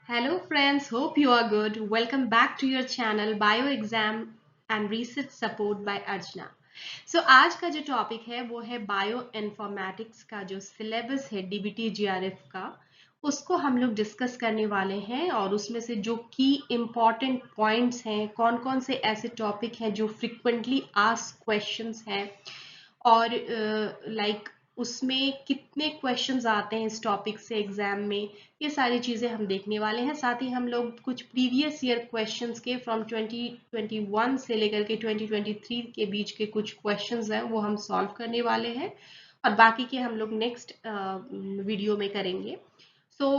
Hello friends, hope you are good. Welcome back to your channel Bio Exam and Research Support by Archana. So आज का जो topic है वो है bio informatics का जो सिलेबस है डीबीटी जीआरएफ का, उसको हम लोग डिस्कस करने वाले हैं और उसमें से जो की इम्पॉर्टेंट पॉइंट्स हैं, कौन कौन से ऐसे टॉपिक हैं जो फ्रिक्वेंटली आस्क्ड क्वेश्चंस हैं और उसमें कितने क्वेश्चंस आते हैं इस टॉपिक से एग्जाम में, ये सारी चीजें हम देखने वाले हैं। साथ ही हम लोग कुछ प्रीवियस ईयर क्वेश्चंस के फ्रॉम 2021 से लेकर के 2023 के बीच के कुछ क्वेश्चंस हैं वो हम सॉल्व करने वाले हैं और बाकी के हम लोग नेक्स्ट वीडियो में करेंगे। So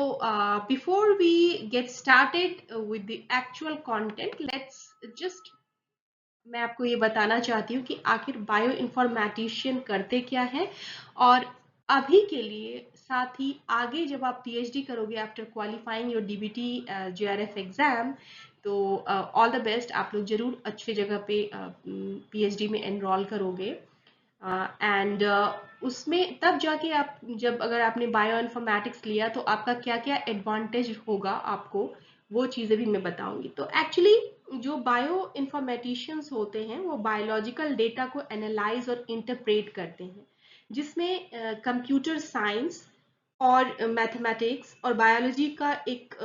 before we get started with the actual content, let's just मैं आपको ये बताना चाहती हूँ कि आखिर बायो इन्फॉर्मेटिशियन करते क्या है और अभी के लिए, साथ ही आगे जब आप पीएचडी करोगे after qualifying your DBT JRF exam, तो ऑल द बेस्ट। आप लोग जरूर अच्छी जगह पे पीएचडी में एनरोल करोगे एंड उसमें तब जाके आप, जब अगर आपने बायो इन्फॉर्मेटिक्स लिया तो आपका क्या क्या एडवांटेज होगा आपको, वो चीज़ें भी मैं बताऊंगी। तो एक्चुअली जो बायो इन्फॉर्मेटिशियंस होते हैं वो बायोलॉजिकल डेटा को एनालाइज और इंटरप्रेट करते हैं, जिसमें कंप्यूटर साइंस और मैथमेटिक्स और बायोलॉजी का एक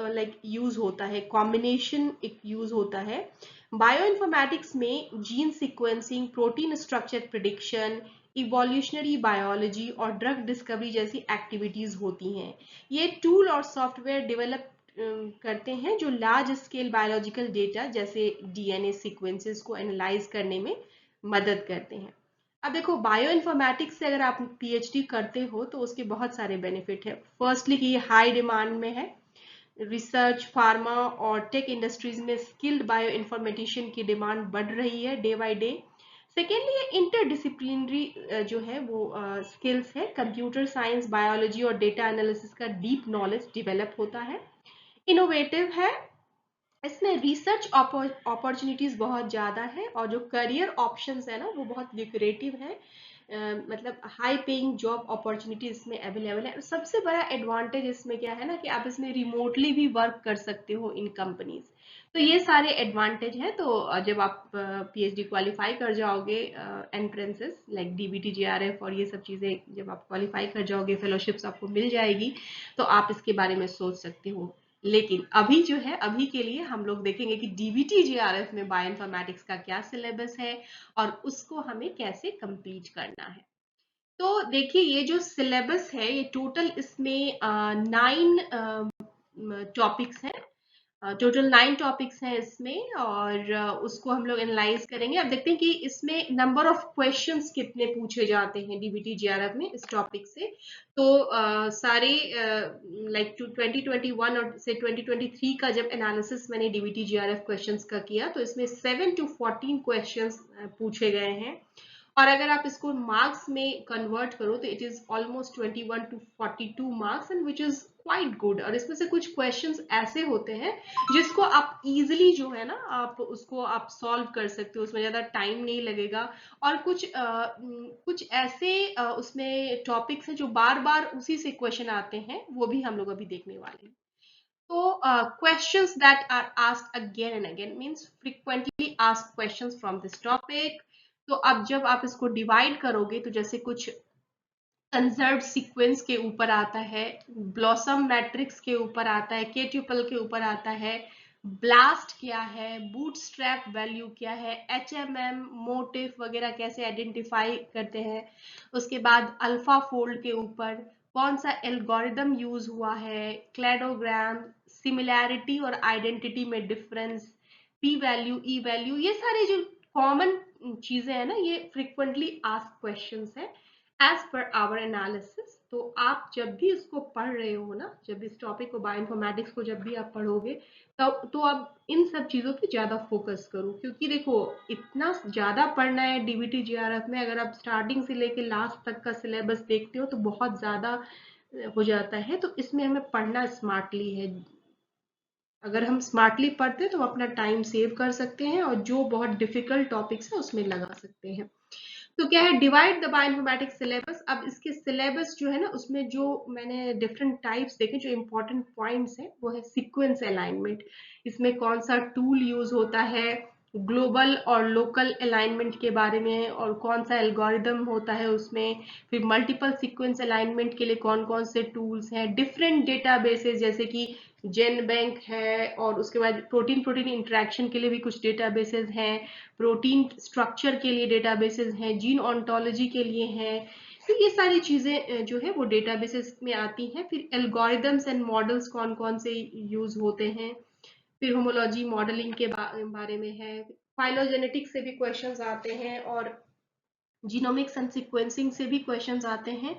यूज होता है, कॉम्बिनेशन एक यूज होता है। बायो इन्फॉर्मेटिक्स में gene sequencing, protein structure prediction, evolutionary biology और ड्रग डिस्कवरी जैसी एक्टिविटीज होती हैं। ये टूल और सॉफ्टवेयर डेवलप करते हैं जो लार्ज स्केल बायोलॉजिकल डेटा जैसे डीएनए सीक्वेंसेस को एनालाइज करने में मदद करते हैं। अब देखो, बायो इन्फॉर्मेटिक्स से अगर आप पीएचडी करते हो तो उसके बहुत सारे बेनिफिट है। फर्स्टली कि ये हाई डिमांड में है। रिसर्च, फार्मा और टेक इंडस्ट्रीज में स्किल्ड बायो इन्फॉर्मेटिशियन की डिमांड बढ़ रही है डे बाय डे। सेकेंडली, ये इंटरडिसिप्लिनरी जो है वो स्किल्स है। कंप्यूटर साइंस, बायोलॉजी और डेटा एनालिसिस का डीप नॉलेज डेवलप होता है। इनोवेटिव है, इसमें रिसर्च अपॉर्चुनिटीज बहुत ज़्यादा है और जो करियर ऑप्शंस है ना वो बहुत लिक्रेटिव है। मतलब हाई पेइंग जॉब अपॉर्चुनिटीज इसमें अवेलेबल है। सबसे बड़ा एडवांटेज इसमें क्या है ना कि आप इसमें रिमोटली भी वर्क कर सकते हो इन कंपनीज। तो ये सारे एडवांटेज हैं। तो जब आप पीएचडी क्वालिफाई कर जाओगे, एंट्रेंसेस लाइक डीबीटी जीआरएफ और ये सब चीज़ें जब आप क्वालिफाई कर जाओगे, फेलोशिप्स आपको मिल जाएगी, तो आप इसके बारे में सोच सकते हो। लेकिन अभी जो है, अभी के लिए हम लोग देखेंगे कि डीबीटी जीआरएफ में बायो इन्फॉर्मेटिक्स का क्या सिलेबस है और उसको हमें कैसे कंप्लीट करना है। तो देखिए, ये जो सिलेबस है ये टोटल इसमें 9 टॉपिक्स हैं। टोटल 9 टॉपिक्स हैं इसमें और उसको हम लोग एनालाइज करेंगे। अब देखते हैं कि इसमें नंबर ऑफ क्वेश्चंस कितने पूछे जाते हैं डीबीटी जीआरएफ में इस टॉपिक से। तो सारे 2021 और से 2023 का जब एनालिसिस मैंने डीबीटी जीआरएफ क्वेश्चंस का किया तो इसमें 7 to 14 क्वेश्चंस पूछे गए हैं और अगर आप इसको मार्क्स में कन्वर्ट करो तो it is almost 21 to 42 marks and which is quite good. और इसमें से कुछ क्वेश्चंस ऐसे होते हैं जिसको आप इजीली जो है ना आप उसको आप सॉल्व कर सकते हो, उसमें ज्यादा टाइम नहीं लगेगा। और कुछ ऐसे उसमें टॉपिक्स हैं जो बार बार उसी से क्वेश्चन आते हैं, वो भी हम लोग अभी देखने वाले हैं। तो questions that are asked again and again means frequently asked questions from this topic। तो अब जब आप इसको डिवाइड करोगे तो जैसे कुछ कंजर्व्ड सीक्वेंस के ऊपर आता है, ब्लॉसम मैट्रिक्स के ऊपर आता है, केट्यूपल के ऊपर आता है, ब्लास्ट क्या है, बूटस्ट्रैप वैल्यू क्या है, एचएमएम मोटिफ वगैरह कैसे आइडेंटिफाई करते हैं, उसके बाद अल्फा फोल्ड के ऊपर कौन सा एल्गोरिदम यूज हुआ है, क्लेडोग्राम, सिमिलैरिटी और आइडेंटिटी में डिफरेंस, पी वैल्यू, ई वैल्यू, ये सारे जो कॉमन चीजें हैं ना, ये फ्रिक्वेंटली आस्क्ड क्वेश्चंस है एज पर आवर एनालिसिस। तो आप जब भी इसको पढ़ रहे हो ना, जब इस टॉपिक को बायोइन्फॉर्मेटिक्स को जब भी आप पढ़ोगे तब तो आप इन सब चीजों पे ज्यादा फोकस करो, क्योंकि देखो इतना ज्यादा पढ़ना है डीबीटी जीआरएफ में। अगर आप स्टार्टिंग से लेके लास्ट तक का सिलेबस देखते हो तो बहुत ज्यादा हो जाता है। तो इसमें हमें पढ़ना स्मार्टली है। अगर हम स्मार्टली पढ़ते हैं तो हम अपना टाइम सेव कर सकते हैं और जो बहुत डिफिकल्ट टॉपिक्स है उसमें लगा सकते हैं। तो क्या है, डिवाइड द बायोइन्फॉर्मेटिक्स सिलेबस। अब इसके सिलेबस जो है ना, उसमें जो मैंने डिफरेंट टाइप्स देखे, जो इंपॉर्टेंट पॉइंट्स हैं वो है सीक्वेंस अलाइनमेंट, इसमें कौन सा टूल यूज होता है, ग्लोबल और लोकल अलाइनमेंट के बारे में, और कौन सा एल्गोरिदम होता है उसमें, फिर मल्टीपल सीक्वेंस अलाइनमेंट के लिए कौन कौन से टूल्स हैं, डिफरेंट डेटाबेसेस जैसे कि जेन बैंक है, और उसके बाद प्रोटीन प्रोटीन इंटरेक्शन के लिए भी कुछ डेटाबेसेस हैं, प्रोटीन स्ट्रक्चर के लिए डेटाबेसेस हैं, जीन ऑन्टोलॉजी के लिए हैं। तो ये सारी चीजें जो है वो डेटाबेसेस में आती हैं। फिर एल्गोरिदम्स एंड मॉडल्स कौन कौन से यूज होते हैं, फिर होमोलॉजी मॉडलिंग के बारे में है, फाइलोजेनेटिक्स से भी क्वेश्चंस आते हैं, और जीनोमिक्स एंड सीक्वेंसिंग से भी क्वेश्चंस आते हैं,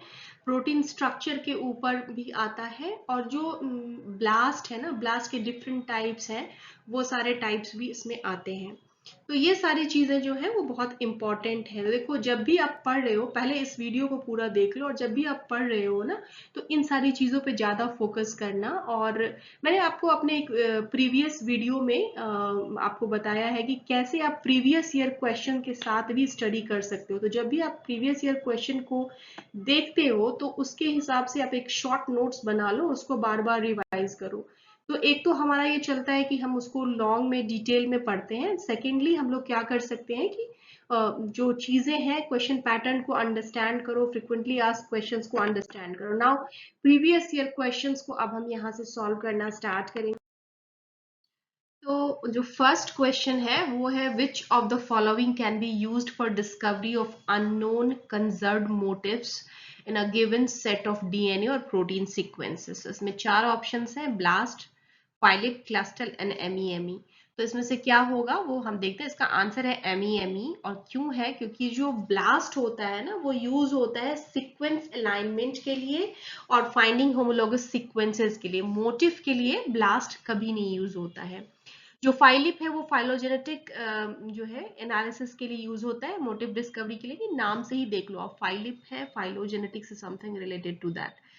प्रोटीन स्ट्रक्चर के ऊपर भी आता है, और जो ब्लास्ट है ना, ब्लास्ट के डिफरेंट टाइप्स हैं, वो सारे टाइप्स भी इसमें आते हैं। तो ये सारी चीजें जो है वो बहुत इंपॉर्टेंट है। देखो, जब भी आप पढ़ रहे हो, पहले इस वीडियो को पूरा देख लो, और जब भी आप पढ़ रहे हो ना, तो इन सारी चीजों पे ज्यादा फोकस करना। और मैंने आपको अपने एक प्रीवियस वीडियो में आपको बताया है कि कैसे आप प्रीवियस ईयर क्वेश्चन के साथ भी स्टडी कर सकते हो। तो जब भी आप प्रीवियस ईयर क्वेश्चन को देखते हो, तो उसके हिसाब से आप एक शॉर्ट नोट्स बना लो, उसको बार बार रिवाइज करो। तो एक तो हमारा ये चलता है कि हम उसको लॉन्ग में डिटेल में पढ़ते हैं। सेकेंडली हम लोग क्या कर सकते हैं कि जो चीजें हैं, क्वेश्चन पैटर्न को अंडरस्टैंड करो, फ्रिक्वेंटली आस्क्ड क्वेश्चंस को अंडरस्टैंड करो। नाउ प्रीवियस ईयर क्वेश्चंस को अब हम यहाँ से सॉल्व करना स्टार्ट करेंगे। तो जो फर्स्ट क्वेश्चन है वो है, which of the following can be used for discovery of unknown conserved motifs in a given set of DNA और प्रोटीन सीक्वेंसेस। इसमें चार ऑप्शंस हैं, ब्लास्ट, फाइलिप, क्लस्टल एंड एमईएमई। तो इसमें से क्या होगा वो हम देखते हैं। इसका आंसर है एमईएमई। और क्यों है, क्योंकि जो ब्लास्ट होता है ना, वो यूज होता है सीक्वेंस अलाइनमेंट के लिए और फाइंडिंग होमोलोगस सीक्वेंसेस के लिए। मोटिव के लिए ब्लास्ट कभी नहीं यूज होता है। जो फाइलिप है वो फाइलोजेनेटिक जो है एनालिसिस के लिए यूज होता है, मोटिव डिस्कवरी के लिए। कि नाम से ही देख लो आप, फाइलिप है, phylogenetics something related to that.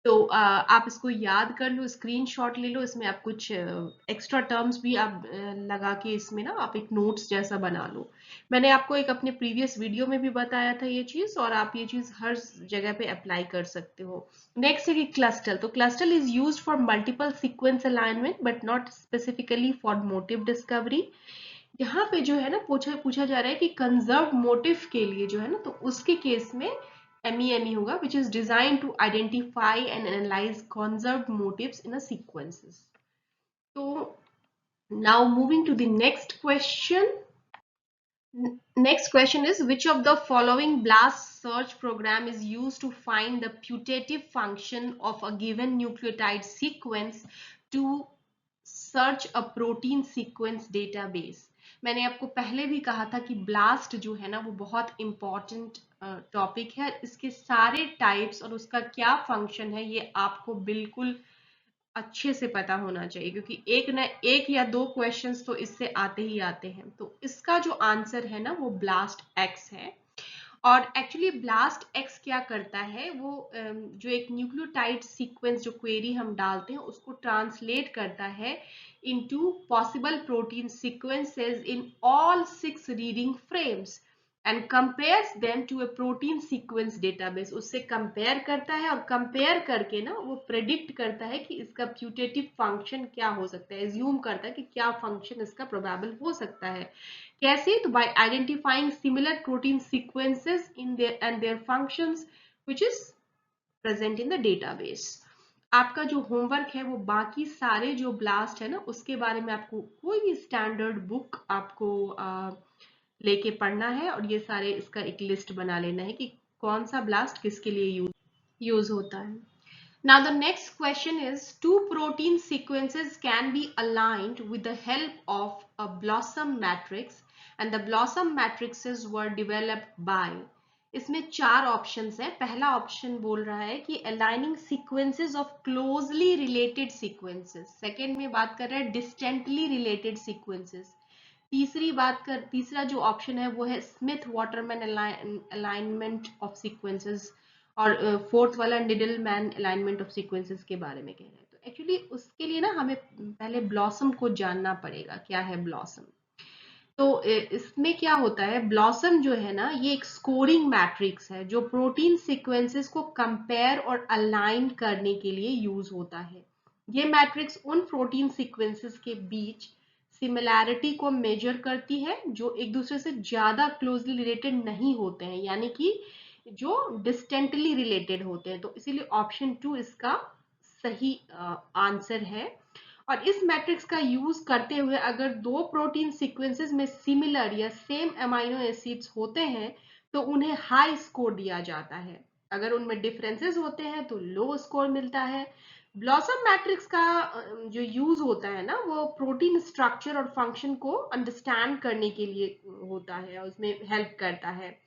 तो आप इसको याद कर लो, स्क्रीनशॉट ले लो। इसमें आप कुछ एक्स्ट्रा टर्म्स भी आप लगा के इसमें ना आप एक नोट्स जैसा बना लो। मैंने आपको एक अपने प्रीवियस वीडियो में भी बताया था ये चीज, और आप ये चीज हर जगह पे अप्लाई कर सकते हो। नेक्स्ट है कि क्लस्टल। तो Clustal is used for multiple sequence alignment but not specifically for motif discovery. यहाँ पे जो है ना पूछा पूछा जा रहा है कि कंजर्व मोटिव के लिए जो है ना, तो उसके केस में MEME होगा, which is designed to identify and analyze conserved motifs in a sequences. So now moving to the next question. Next question is, which of the following BLAST search program is used to find the putative function of a given nucleotide sequence to search a protein sequence database? मैंने आपको पहले भी कहा था कि blast जो है ना वो बहुत इंपॉर्टेंट टॉपिक है। इसके सारे टाइप्स और उसका क्या फंक्शन है ये आपको बिल्कुल अच्छे से पता होना चाहिए, क्योंकि एक न एक या दो क्वेश्चंस तो इससे आते ही आते हैं। तो इसका जो आंसर है ना वो ब्लास्ट एक्स है। और एक्चुअली ब्लास्ट एक्स क्या करता है, वो जो एक न्यूक्लियोटाइड सीक्वेंस जो क्वेरी हम डालते हैं उसको ट्रांसलेट करता है into possible protein sequences in all 6 reading frames and compares them to a protein sequence database. उससे कंपेयर करता है, और कंपेयर करके ना वो प्रेडिक्ट करता है कि इसका प्यूटेटिव फंक्शन क्या हो सकता है, एज्यूम करता है कि क्या फंक्शन इसका प्रोबेबल हो सकता है। कैसे, तो bye identifying similar protein sequences in their and their functions which is present in the database. आपका जो होमवर्क है वो बाकी सारे जो ब्लास्ट है ना उसके बारे में आपको कोई भी स्टैंडर्ड बुक आपको लेके पढ़ना है, और ये सारे इसका एक लिस्ट बना लेना है कि कौन सा ब्लास्ट किसके लिए यूज होता है। Now the next question is, two protein sequences can be aligned with the help of a blossom matrix and the blossom matrices were developed by। इसमें चार ऑप्शंस हैं। पहला ऑप्शन बोल रहा है कि aligning sequences of closely related sequences। Second में बात कर रहा है distantly related sequences। तीसरा जो ऑप्शन है वो है Smith Waterman alignment of sequences. और फोर्थ वाला needle man alignment of sequences के बारे में कह रहे हैं। तो एक्चुअली उसके लिए ना हमें पहले ब्लॉसम को जानना पड़ेगा, क्या है ब्लॉसम। तो इसमें क्या होता है, ब्लॉसम जो है ना, ये एक स्कोरिंग मैट्रिक्स है जो प्रोटीन सीक्वेंसेस को कंपेयर और अलाइन करने के लिए यूज होता है। ये मैट्रिक्स उन प्रोटीन सीक्वेंसेस के बीच सिमिलैरिटी को मेजर करती है जो एक दूसरे से ज्यादा क्लोजली रिलेटेड नहीं होते हैं, यानी कि जो डिस्टेंटली रिलेटेड होते हैं। तो इसीलिए ऑप्शन 2 इसका सही आंसर है। और इस मैट्रिक्स का यूज करते हुए अगर दो प्रोटीन सीक्वेंसेस में सिमिलर या सेम अमाइनो एसिड्स होते हैं तो उन्हें हाई स्कोर दिया जाता है। अगर उनमें डिफरेंसेस होते हैं तो लो स्कोर मिलता है। ब्लॉसम मैट्रिक्स का जो यूज होता है ना, वो प्रोटीन स्ट्रक्चर और फंक्शन को अंडरस्टैंड करने के लिए होता है, उसमें हेल्प करता है।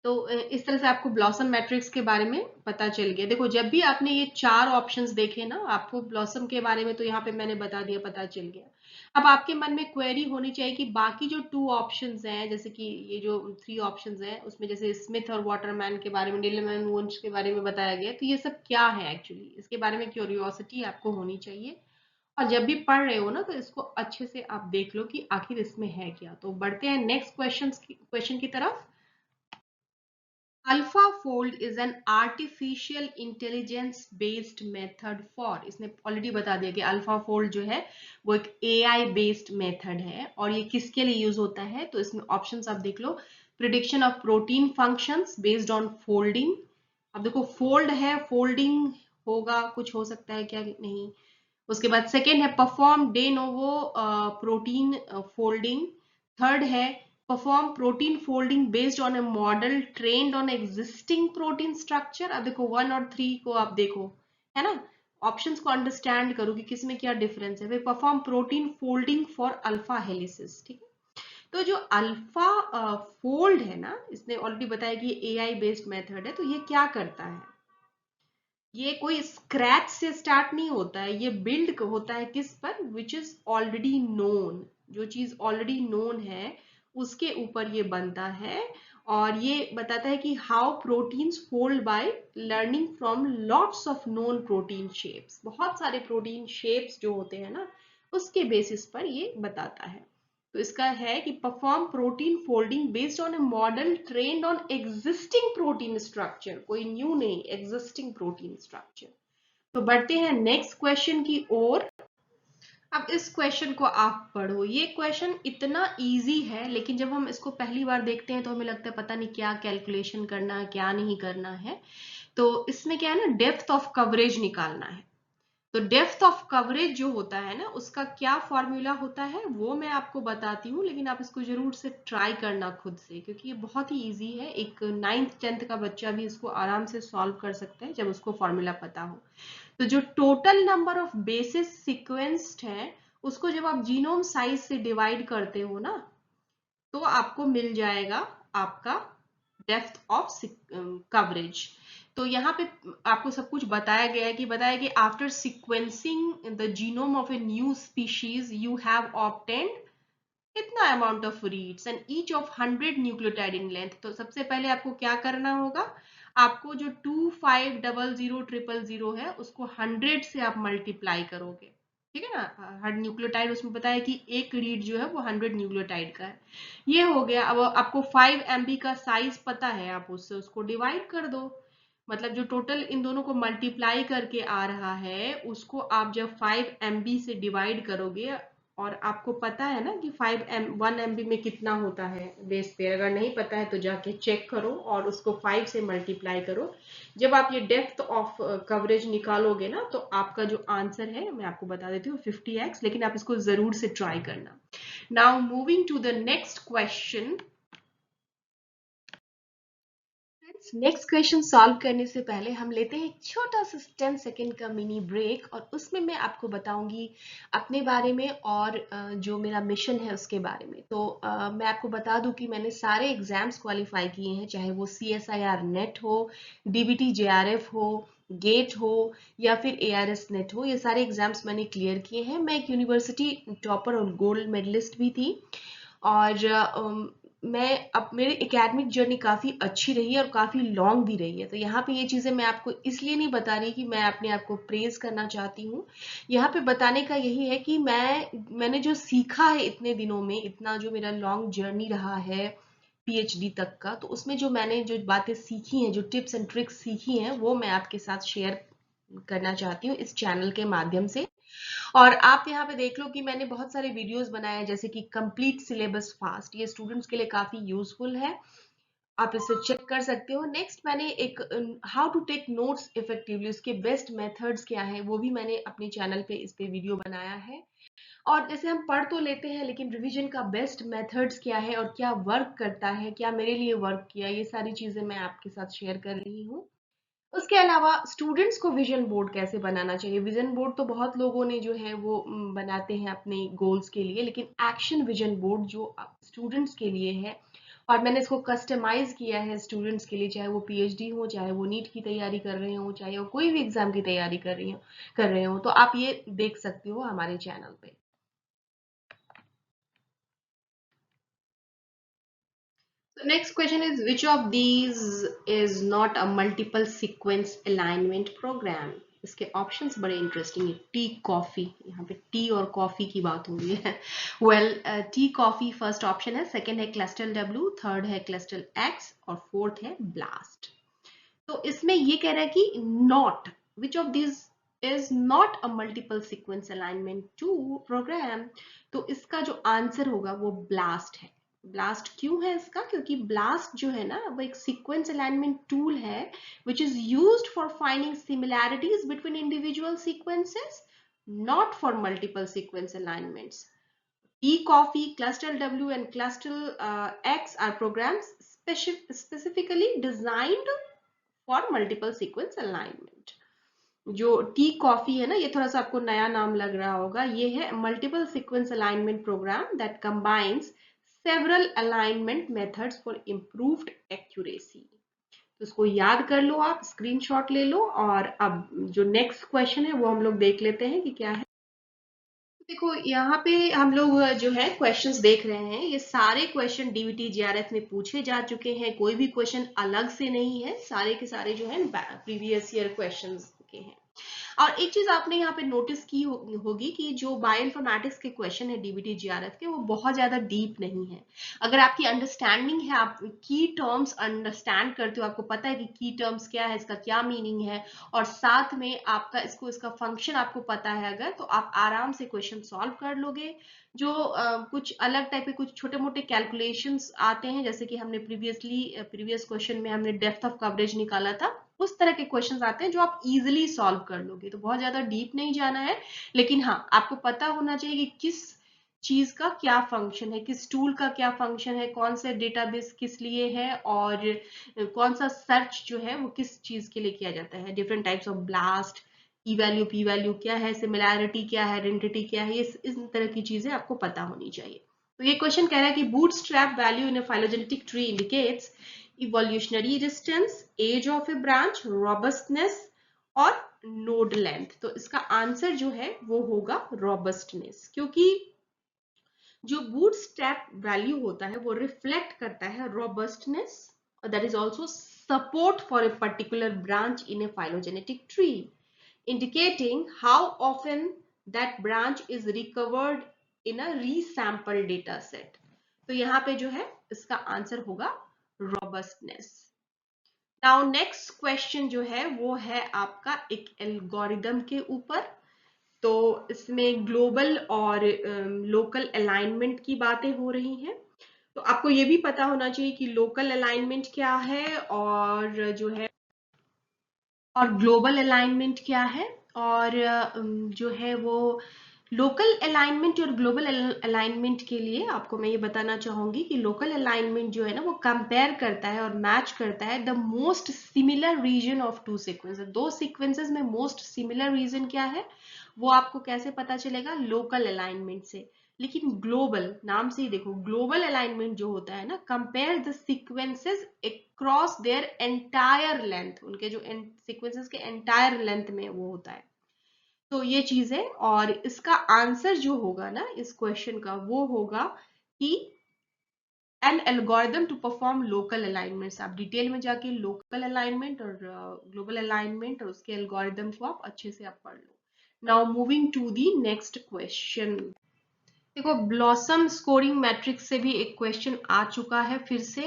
तो इस तरह से आपको ब्लॉसम मैट्रिक्स के बारे में पता चल गया। देखो, जब भी आपने ये 4 ऑप्शंस देखे ना, आपको ब्लॉसम के बारे में तो यहाँ पे मैंने बता दिया, पता चल गया। अब आपके मन में क्वेरी होनी चाहिए कि बाकी जो 2 ऑप्शंस हैं, जैसे कि ये जो 3 ऑप्शंस हैं, उसमें जैसे स्मिथ और वाटरमैन के बारे में, नीलमैन वुंश के बारे में बताया गया, तो ये सब क्या है एक्चुअली, इसके बारे में क्यूरियोसिटी आपको होनी चाहिए। और जब भी पढ़ रहे हो ना, तो इसको अच्छे से आप देख लो कि आखिर इसमें है क्या। तो बढ़ते हैं नेक्स्ट क्वेश्चन की तरफ। AlphaFold is an artificial intelligence based method for, इसने ऑलरेडी बता दिया कि AlphaFold जो है वो एक AI बेस्ड मेथड है। और ये किसके लिए यूज होता है, तो इसमें ऑप्शंस आप देख लो। Prediction of protein functions based on folding. अब देखो, फोल्ड है, फोल्डिंग होगा, कुछ हो सकता है क्या नहीं। उसके बाद सेकेंड है perform de novo protein folding. Third है perform protein folding based on a model trained on existing protein structure. अब देखो 1 और 3 को आप देखो, है ना, ऑप्शंस को अंडरस्टैंड करो कि किसमें क्या डिफरेंस है। Perform protein folding for alpha helices, ठीक है। तो जो अल्फा फोल्ड है ना, इसने ऑलरेडी बताया कि ये एआई बेस्ड मेथड है। तो ये क्या करता है, ये कोई स्क्रैच से स्टार्ट नहीं होता है, ये बिल्ड होता है किस पर, विच इज ऑलरेडी नोन। जो चीज ऑलरेडी नोन है उसके ऊपर ये बनता है। और ये बताता है कि how proteins fold by learning from lots of known protein shapes. बहुत सारे प्रोटीन शेप्स जो होते हैं ना, उसके बेसिस पर ये बताता है। तो इसका है कि perform protein folding based on a model trained on existing protein structure, कोई न्यू नहीं, एग्जिस्टिंग प्रोटीन स्ट्रक्चर। तो बढ़ते हैं नेक्स्ट क्वेश्चन की ओर। अब इस क्वेश्चन को आप पढ़ो। ये क्वेश्चन इतना इजी है, लेकिन जब हम इसको पहली बार देखते हैं तो हमें लगता है पता नहीं क्या कैलकुलेशन करना है, क्या नहीं करना है। तो इसमें क्या है ना, डेप्थ ऑफ कवरेज निकालना है। तो डेप्थ ऑफ कवरेज जो होता है ना, उसका क्या फॉर्मूला होता है वो मैं आपको बताती हूँ, लेकिन आप इसको जरूर से ट्राई करना खुद से, क्योंकि ये बहुत ही इजी है। एक 9th 10th का बच्चा भी इसको आराम से सॉल्व कर सकता है जब उसको फॉर्मूला पता हो। तो जो total number of basis sequenced है, उसको जब आप जीनोम साइज से डिवाइड करते हो ना, तो आपको मिल जाएगा आपका डेप्थ ऑफ कवरेज। तो यहाँ पे आपको सब कुछ बताया गया है कि after sequencing the genome of a new species you have obtained इतना amount of reads and each of 100 nucleotide in length. तो सबसे पहले आपको क्या करना होगा, आपको जो 25000000 है उसको 100 से आप मल्टीप्लाई करोगे, ठीक है ना। हर न्यूक्लियोटाइड उसमें बताया कि एक रीड जो है वो 100 न्यूक्लियोटाइड का है। ये हो गया। अब आपको 5 MB का साइज पता है, आप उससे उसको डिवाइड कर दो। मतलब जो टोटल इन दोनों को मल्टीप्लाई करके आ रहा है, उसको आप जब 5 MB से डिवाइड करोगे, और आपको पता है ना कि 1 MB में कितना होता है बेस पेयर, अगर नहीं पता है तो जाके चेक करो और उसको 5 से मल्टीप्लाई करो। जब आप ये डेप्थ ऑफ कवरेज निकालोगे ना, तो आपका जो आंसर है मैं आपको बता देती हूँ 50x, लेकिन आप इसको जरूर से ट्राई करना। Now moving to the next question. Next question solve करने से पहले हम लेते हैं एक छोटा सा 10 सेकेंड का मिनी ब्रेक, और उसमें मैं आपको बताऊंगी अपने बारे में और जो मेरा मिशन है उसके बारे में। तो मैं आपको बता दूं कि मैंने सारे एग्जाम्स क्वालिफाई किए हैं, चाहे वो CSIR नेट हो, DBT JRF हो, गेट हो, या फिर ARS नेट हो। ये सारे एग्जाम्स मैंने क्लियर किए हैं। मैं एक यूनिवर्सिटी टॉपर और गोल्ड मेडलिस्ट भी थी। और मैं अब मेरी एकेडमिक जर्नी काफ़ी अच्छी रही है और काफ़ी लॉन्ग भी रही है। तो यहाँ पे ये चीज़ें मैं आपको इसलिए नहीं बता रही कि मैं अपने आप को प्रेज़ करना चाहती हूँ। यहाँ पे बताने का यही है कि मैंने जो सीखा है इतने दिनों में, इतना जो मेरा लॉन्ग जर्नी रहा है पीएचडी तक का, तो उसमें जो मैंने जो बातें सीखी हैं, जो टिप्स एंड ट्रिक्स सीखी हैं, वो मैं आपके साथ शेयर करना चाहती हूँ इस चैनल के माध्यम से। और आप यहाँ पे देख लो कि मैंने बहुत सारे वीडियोस बनाए हैं, जैसे कि कंप्लीट सिलेबस फास्ट, ये स्टूडेंट्स के लिए काफी यूजफुल है, आप इसे चेक कर सकते हो। नेक्स्ट मैंने एक how to take notes effectively, उसके बेस्ट मेथड्स क्या है वो भी मैंने अपने चैनल पे इस पे वीडियो बनाया है। और जैसे हम पढ़ तो लेते हैं, लेकिन रिवीजन का बेस्ट मेथड्स क्या है और क्या वर्क करता है, क्या मेरे लिए वर्क किया, ये सारी चीजें मैं आपके साथ शेयर कर रही हूँ। उसके अलावा स्टूडेंट्स को विजन बोर्ड कैसे बनाना चाहिए। विजन बोर्ड तो बहुत लोगों ने जो है वो बनाते हैं अपने गोल्स के लिए, लेकिन एक्शन विजन बोर्ड जो स्टूडेंट्स के लिए है, और मैंने इसको कस्टमाइज किया है स्टूडेंट्स के लिए, चाहे वो पीएचडी हो, चाहे वो नीट की तैयारी कर रहे हो, चाहे वो कोई भी एग्जाम की तैयारी कर रहे हो, तो आप ये देख सकते हो हमारे चैनल पे। The next question is, which of these is not a multiple sequence alignment program? इसके ऑप्शंस बड़े इंटरेस्टिंग है। टी कॉफी, यहाँ पे टी और कॉफी की बात हो रही है। Well, T Coffee first option है, सेकंड है क्लस्टल डब्ल्यू, थर्ड है क्लस्टल एक्स और फोर्थ है ब्लास्ट। तो इसमें ये कह रहा है कि not, which of this is not a multiple sequence alignment to program, तो इसका जो आंसर होगा वो ब्लास्ट है। ब्लास्ट क्यों है इसका? क्योंकि ब्लास्ट जो है ना वो एक सीक्वेंस अलाइनमेंट टूल है which is used for finding similarities between individual sequences, not for multiple sequence alignments. eCoffee, Clustal W and Clustal X are programs specifically designed for multiple sequence alignment. जो tea coffee है ना, ये थोड़ा सा आपको नया नाम लग रहा होगा, ये है multiple sequence alignment program that combines several alignment methods for improved accuracy. तो उसको याद कर लो, आप स्क्रीनशॉट ले लो। और अब जो नेक्स्ट क्वेश्चन है वो हम लोग देख लेते हैं कि क्या है। देखो यहाँ पे हम लोग जो है क्वेश्चंस देख रहे हैं, ये सारे क्वेश्चन डीबीटी जीआरएफ में पूछे जा चुके हैं, कोई भी क्वेश्चन अलग से नहीं है, सारे के सारे जो है प्रीवियस ईयर क्वेश्चंस के हैं। और एक चीज आपने यहाँ पे नोटिस की होगी कि जो बायोइन्फॉर्मेटिक्स के क्वेश्चन है डीबीटी जीआरएफ के, वो बहुत ज्यादा डीप नहीं है। अगर आपकी अंडरस्टैंडिंग है, आप की टर्म्स अंडरस्टैंड करते हो, आपको पता है कि की टर्म्स क्या है, इसका क्या मीनिंग है, और साथ में आपका इसका फंक्शन आपको पता है अगर, तो आप आराम से क्वेश्चन सॉल्व कर लोगे। जो कुछ अलग टाइप के कुछ छोटे मोटे कैलकुलेशंस आते हैं, जैसे कि हमने प्रीवियस क्वेश्चन में हमने डेप्थ ऑफ कवरेज निकाला था, उस तरह के क्वेश्चंस आते हैं जो आप इजीली सॉल्व कर लोगे। तो बहुत ज्यादा डीप नहीं जाना है, लेकिन हाँ आपको पता होना चाहिए कि किस चीज का क्या फंक्शन है, किस टूल का क्या फंक्शन है, कौन से डेटाबेस किस लिए है, और कौन सा सर्च जो है वो किस चीज के लिए किया जाता है, different types of blast, E value P value क्या है, सिमिलैरिटी क्या है, आइडेंटिटी क्या है, ये इस तरह की चीजें आपको पता होनी चाहिए। तो ये क्वेश्चन कह रहा है कि bootstrap value in a phylogenetic tree indicates evolutionary distance, age of a branch, robustness और नोड लेंथ। तो इसका आंसर जो है वो होगा रॉबस्टनेस, क्योंकि जो बूटस्ट्रैप वैल्यू होता है वो रिफ्लेक्ट करता है रॉबस्टनेस, और that is also support for a particular branch in A phylogenetic tree, indicating how often that branch is recovered in a resampled data set. तो यहाँ पे जो है इसका आंसर होगा robustness. नाउ नेक्स्ट क्वेश्चन जो है वो है आपका एक एल्गोरिदम के ऊपर। तो इसमें ग्लोबल और लोकल अलाइनमेंट की बातें हो रही हैं। तो आपको ये भी पता होना चाहिए कि लोकल अलाइनमेंट क्या है और जो है और ग्लोबल अलाइनमेंट क्या है, और जो है वो लोकल अलाइनमेंट और ग्लोबल अलाइनमेंट के लिए आपको मैं ये बताना चाहूंगी कि लोकल अलाइनमेंट जो है ना वो कंपेयर करता है और मैच करता है the most similar region of two sequences. दो सीक्वेंसेस में मोस्ट सिमिलर रीजन क्या है वो आपको कैसे पता चलेगा? लोकल अलाइनमेंट से। लेकिन ग्लोबल, नाम से ही देखो, ग्लोबल अलाइनमेंट जो होता है ना, compare the sequences across their entire length, उनके जो सीक्वेंसेस के एंटायर लेंथ में वो होता है। तो ये चीज है, और इसका आंसर जो होगा ना इस क्वेश्चन का वो होगा कि an algorithm to perform local alignments. आप डिटेल में जाके लोकल अलाइनमेंट और ग्लोबल अलाइनमेंट और उसके एल्गोरिदम को आप अच्छे से आप पढ़ लो। Now moving to the next question. देखो ब्लॉसम स्कोरिंग मैट्रिक्स से भी एक क्वेश्चन आ चुका है फिर से,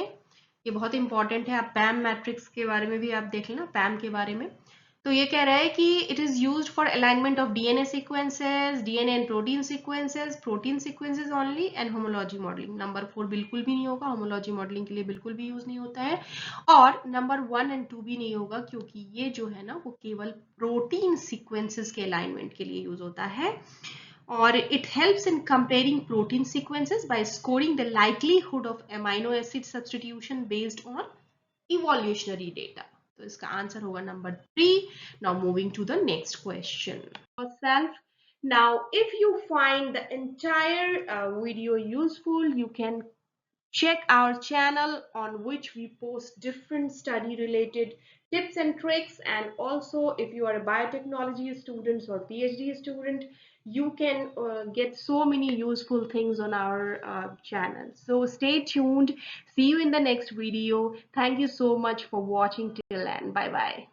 ये बहुत इंपॉर्टेंट है। आप पैम मैट्रिक्स के बारे में भी आप देख लेना, पैम के बारे में। तो ये कह रहा है कि it is used for alignment of DNA sequences, DNA and protein sequences only and homology modelling. Number 4 बिल्कुल भी नहीं होगा, होमोलॉजी मॉडलिंग के लिए बिल्कुल भी यूज नहीं होता है। और नंबर 1 एंड 2 भी नहीं होगा, क्योंकि ये जो है ना वो केवल प्रोटीन सीक्वेंसेस के अलाइनमेंट के लिए यूज होता है। Or it helps in comparing protein sequences by scoring the likelihood of amino acid substitution based on evolutionary data. तो इसका आंसर होगा number 3. Now moving to the next question. Yourself. Now, if you find the entire video useful, you can check our channel on which we post different study related tips and tricks. And also, if you are a biotechnology student or PhD student, you can get so many useful things on our channel. So stay tuned. See you in the next video. Thank you so much for watching till then. Bye bye.